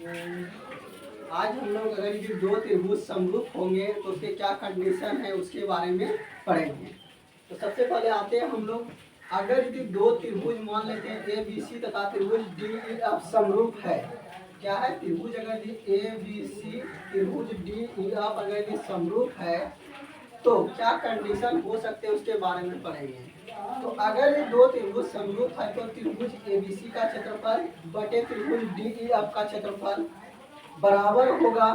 आज हम लोग अगर ये दो त्रिभुज समरूप होंगे तो उसके क्या कंडीशन है उसके बारे में पढ़ेंगे। तो सबसे पहले आते हैं हम लोग, अगर यदि दो त्रिभुज मान लेते हैं ए बी सी तथा त्रिभुज डी ई एफ समरूप है। क्या है? त्रिभुज अगर ए बी सी त्रिभुज डी ई एफ अगर यदि समरूप है तो क्या कंडीशन हो सकते हैं उसके बारे में पढ़ेंगे। तो अगर ये दो त्रिभुज समरूप है तो त्रिभुज ए बी सी का क्षेत्रफल बटे त्रिभुज डी ई एफ का क्षेत्रफल बराबर होगा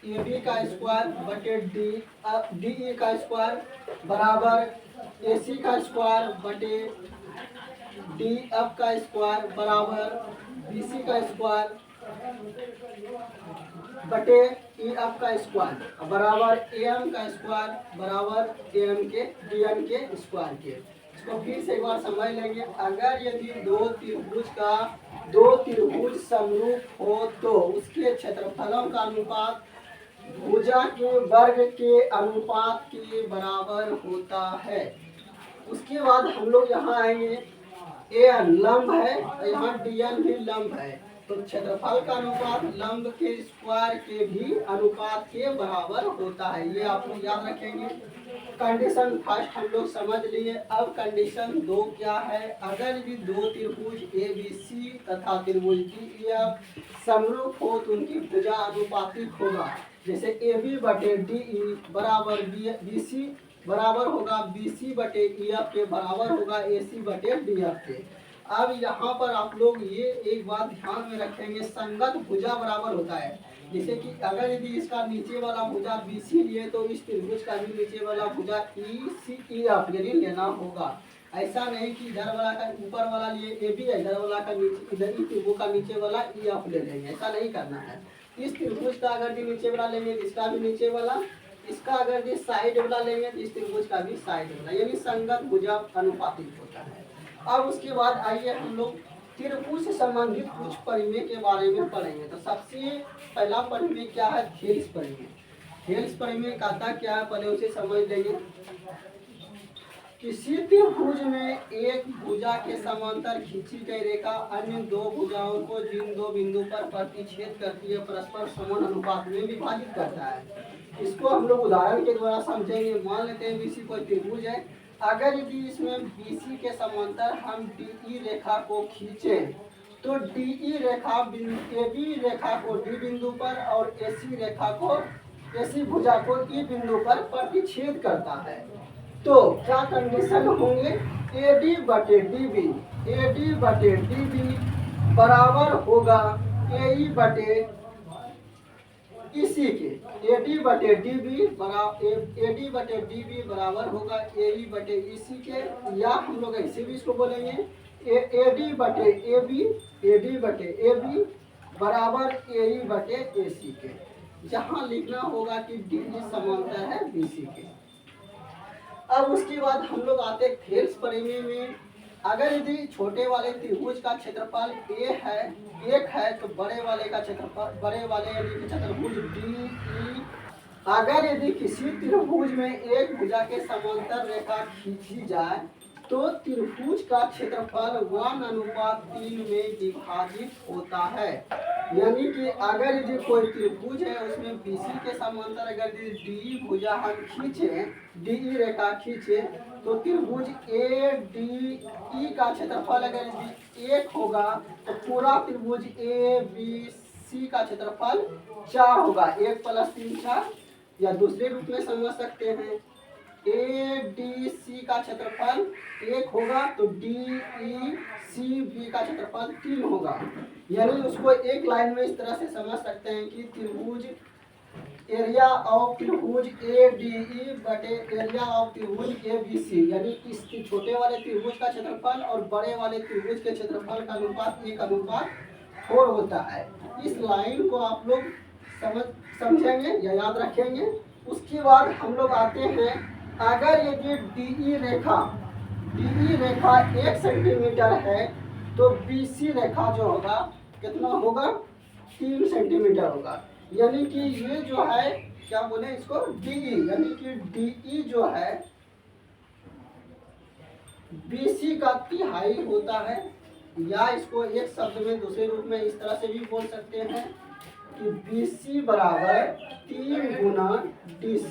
ए बी का स्क्वायर बटे डी ई का स्क्वायर बराबर ए सी का स्क्वायर बटे डी एफ का स्क्वायर बराबर बी सी का स्क्वायर बटे ई एफ का स्क्वायर बराबर ए एम का स्क्वायर बराबर ए एम के डी एम के स्क्वायर के। इसको फिर से एक बार समझ लेंगे। अगर यदि दो त्रिभुज समरूप हो तो उसके क्षेत्रफलों का अनुपात भुजा के वर्ग के अनुपात के बराबर होता है। उसके बाद हम लोग यहाँ आएंगे, ए एन लंब है, यहाँ डी एन भी लंब है, तो क्षेत्रफल का अनुपात लंब के स्क्वायर के भी अनुपात के बराबर होता है। ये आप लोग याद रखेंगे। कंडीशन फर्स्ट हम लोग समझ लिए। अब कंडीशन दो क्या है? अगर भी दो त्रिभुज ए बी सी तथा त्रिभुज डी ई एफ समरूप हो तो उनकी भुजा अनुपातिक होगा। जैसे ए बी बटे डी ई बराबर बी सी बराबर होगा बी सी बटे ई एफ के बराबर होगा ए सी बटे डी एफ के। अब यहाँ पर आप लोग ये एक बात ध्यान में रखेंगे, संगत भुजा बराबर होता है। जैसे कि अगर यदि इसका नीचे वाला भुजा बी सी लिए तो इस त्रिभुज का भी नीचे वाला भुजा ई सी ई एफ यदि लेना होगा। ऐसा नहीं कि इधर वाला का ऊपर वाला लिए ए बी है, इधर वाला का नीचे, इधर इस त्रिभुज का नीचे वाला ई एफ ले लेंगे, ऐसा नहीं करना है। इस त्रिभुज का अगर भी नीचे वाला लेंगे इसका भी नीचे वाला, इसका अगर भी साइड वाला लेंगे तो इस त्रिभुज का भी साइड वाला, यानी संगत भुजा अनुपातिक होता है। अब उसके बाद आइए हम लोग त्रिभुज से संबंधित कुछ परिमेय के बारे में पढ़ेंगे। तो सबसे पहला परिमेय क्या है? थेल्स परिमेय। थेल्स परिमेय कहता क्या है पहले उसे समझ लेंगे। किसी त्रिभुज में एक भुजा के समांतर खींची गई रेखा अन्य दो भुजाओं को जिन दो बिंदु पर प्रतिच्छेद करती है परस्पर समान अनुपात में विभाजित करता है। इसको हम लोग उदाहरण के द्वारा समझेंगे। मान लेते हैं बीसी कोई त्रिभुज है। अगर यदि इसमें बीसी के समांतर हम डीई रेखा को खींचें तो डीई रेखा एबी रेखा को डी बिंदु पर और एसी रेखा को एसी भुजा को ई बिंदु पर प्रतिच्छेद करता है। तो क्या कंडीशन होंगे? एडी बटे डीबी, एडी बटे डीबी बराबर होगा एई बटे इसी के। एडी बटे डीबी बराबर होगा एई बटे इसी के, या हम लोग ऐसे भी इसको बोलेंगे एडी बटे एबी बराबर एई बटे एसी के। जहाँ लिखना होगा कि डीबी समांतर है बीसी के। अब उसके बाद हम लोग आते हैं थेल्स परिमेय में। अगर यदि छोटे वाले त्रिभुज का क्षेत्रफल एक है तो बड़े वाले का क्षेत्रफल यानी कि चतुर्भुज डी ई। अगर यदि किसी त्रिभुज में एक भुजा के समांतर रेखा खींची जाए तो त्रिभुज का क्षेत्रफल 1:3 में विभाजित होता है। यानी कि अगर यदि कोई त्रिभुज है उसमें बीसी के समांतर अगर डी भुजा हम खींचे, डी रेखा खींचे तो त्रिभुज ए डी ई का क्षेत्रफल अगर यदि 1 होगा तो पूरा त्रिभुज ए बी सी का क्षेत्रफल 4 होगा। 1 + 3 4, या दूसरे रूप में समझ सकते हैं ए डी सी का क्षेत्रफल 1 होगा तो डी ई सी बी का क्षेत्रफल 3 होगा। यानी उसको एक लाइन में इस तरह से समझ सकते हैं कि त्रिभुज एरिया ऑफ त्रिभुज ए डी ई बटे एरिया ऑफ त्रिभुज ए बी सी, यानी इस छोटे वाले त्रिभुज का क्षेत्रफल और बड़े वाले त्रिभुज के क्षेत्रफल का अनुपात 1:4 होता है। इस लाइन को आप लोग समझेंगे या याद रखेंगे। उसके बाद हम लोग आते हैं, अगर यदि डीई रेखा 1 सेंटीमीटर है तो बीसी रेखा जो होगा कितना होगा? 3 सेंटीमीटर होगा। यानी कि ये जो है क्या बोले इसको डीई, यानी कि डीई जो है बीसी का तिहाई होता है, या इसको एक शब्द में दूसरे रूप में इस तरह से भी बोल सकते हैं कि BC बराबर 3 गुना DC,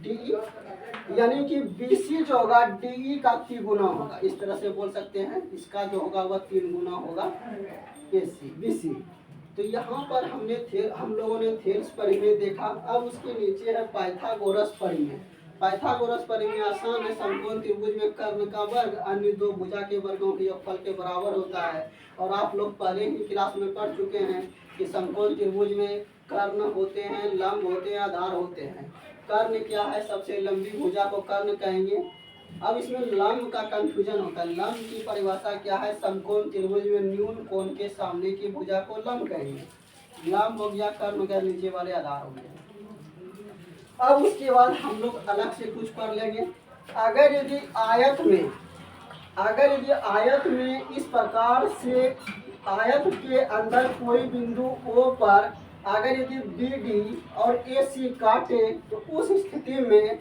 DE यानी कि BC जो होगा DE का 3 गुना होगा, इस तरह से बोल सकते हैं। इसका जो होगा वह 3 गुना होगा BC। तो यहाँ पर हम लोगों ने थेल्स परिमेय देखा। अब उसके नीचे है पाइथागोरस परिमेय। पाइथागोरस परिमेय आसान है। समकोण त्रिभुज में कर्ण का वर्ग अन्य दो भुजा के वर्गों के योगफल के बराबर होता है। और आप लोग पहले ही क्लास में पढ़ चुके हैं कि समकोण त्रिभुज में कर्ण होते हैं, लंब होते हैं, आधार होते हैं। कर्ण क्या है? सबसे लंबी भुजा को कर्ण कहेंगे। अब इसमें लंब का कंफ्यूजन होता है। लंब की परिभाषा क्या है? समकोण त्रिभुज में न्यून कोण के सामने की भुजा को लंब कहेंगे। लंब हो गया, कर्ण हो गया, नीचे वाले आधार हो गया। अब उसके बाद हम लोग अलग से कुछ पढ़ लेंगे। अगर यदि आयत में इस प्रकार से आयत के अंदर कोई बिंदु O पर अगर यदि BD और AC काटे तो उस स्थिति में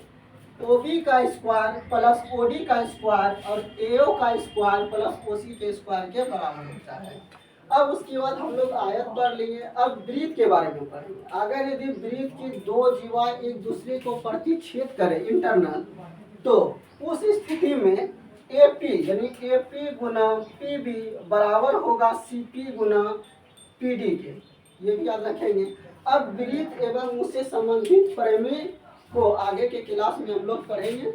OB का स्क्वायर प्लस OD का स्क्वायर और AO का स्क्वायर प्लस OC के स्क्वायर के बराबर होता है। अब उसके बाद हम लोग आयत पढ़ लिए। अब वृत्त के बारे में पढ़ेंगे। अगर यदि वृत्त की दो जीवा एक दूसरे को प्रतिच्छेद करें इंटरनल, तो उस स्थिति में AP यानी AP गुना PB बराबर होगा CP गुना PD के। ये भी याद रखेंगे। अब वृत्त एवं उससे संबंधित परिमेय को आगे के क्लास में हम लोग पढ़ेंगे।